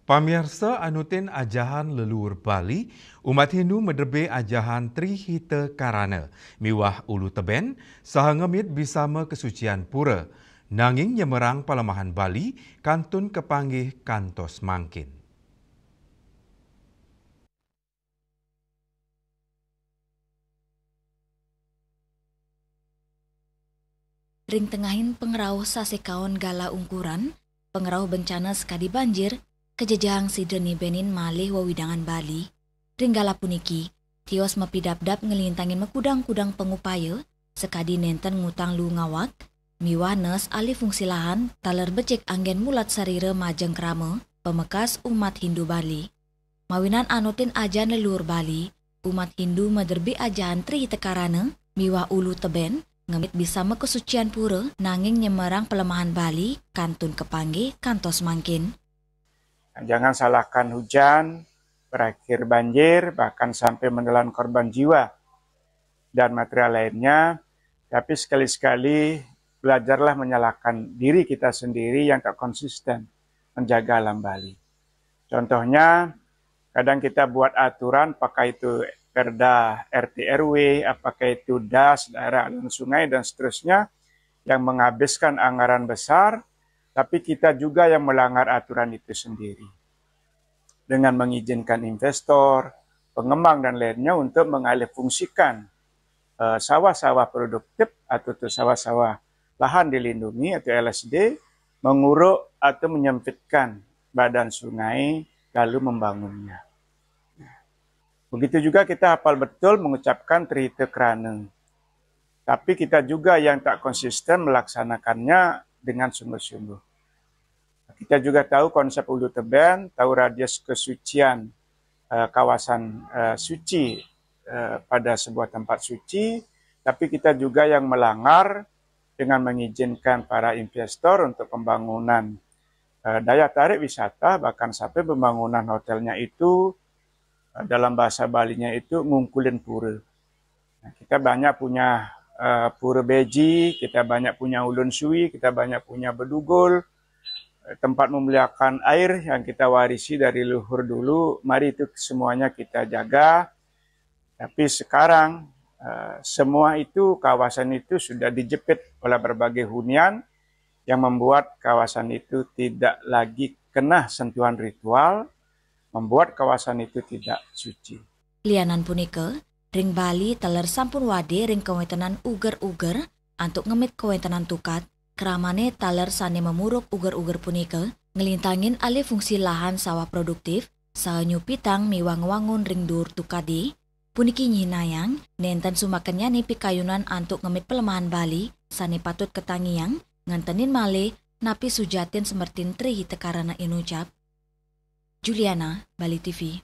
Pamirsa anutin ajahan leluhur Bali, umat Hindu medrebe ajahan Trihita Karana, miwah ulu teben, saha ngemit bisama kesucian pura. Nanging nyemerang Palemahan Bali, kantun kepanggih kantos mangkin. Ring tengahin pengerau sasekaon gala ungkuran, pengerau bencana sekadi banjir, kejejahang sideni benin malih wawidangan Bali. Ring gala puniki, tios mepidap-dap ngelintangin mekudang-kudang pengupaya, sekadi nenten ngutang lu ngawak, miwah nes alih fungsi lahan, taler becek anggen mulat sarire majeng krama, pemekas umat Hindu Bali. Mawinan anutin ajan leluhur Bali, umat Hindu mederbi ajahan Trihita Karana, miwah ulu teben, ngemit bisa kesucian pura nanging nyemerang Pelemahan Bali kantun kepanggih kantos mangkin. Jangan salahkan hujan, berakhir banjir, bahkan sampai menelan korban jiwa dan material lainnya. Tapi sekali-sekali belajarlah menyalahkan diri kita sendiri yang tak konsisten menjaga alam Bali. Contohnya, kadang kita buat aturan, apakah itu Perda RT RW, apakah itu DAS, daerah aliran sungai, dan seterusnya, yang menghabiskan anggaran besar, tapi kita juga yang melanggar aturan itu sendiri. Dengan mengizinkan investor, pengembang, dan lainnya untuk mengalihfungsikan sawah-sawah produktif atau sawah-sawah lahan dilindungi atau LSD, menguruk atau menyempitkan badan sungai, lalu membangunnya. Begitu juga kita hafal betul mengucapkan Trihita Karana. Tapi kita juga yang tak konsisten melaksanakannya dengan sungguh-sungguh. Kita juga tahu konsep ulu teben, tahu radius kesucian kawasan suci pada sebuah tempat suci, tapi kita juga yang melanggar dengan mengizinkan para investor untuk pembangunan daya tarik wisata, bahkan sampai pembangunan hotelnya itu dalam bahasa Balinya itu ngungkulin pura. Nah, kita banyak punya pura beji, kita banyak punya ulun suwi, kita banyak punya bedugul, tempat memuliakan air yang kita warisi dari leluhur dulu. Mari itu semuanya kita jaga. Tapi sekarang semua itu, kawasan itu sudah dijepit oleh berbagai hunian yang membuat kawasan itu tidak lagi kena sentuhan ritual, membuat kawasan itu tidak suci. Lianan punika, ring Bali teler sampun wade ring kewentenan uger-uger antuk ngemit kewentenan tukat, keramane taler sane memuruk uger-uger punika, ngelintangin alih fungsi lahan sawah produktif, saha nyupitang miwang wangun ring dur tukadi, puniki nyinayang, nenten sumakennya nipi kayunan antuk ngemit Pelemahan Bali, sane patut ketangiang, ngantenin male, napi sujatin semertin Trihita Karana inucap. Juliana, Bali TV.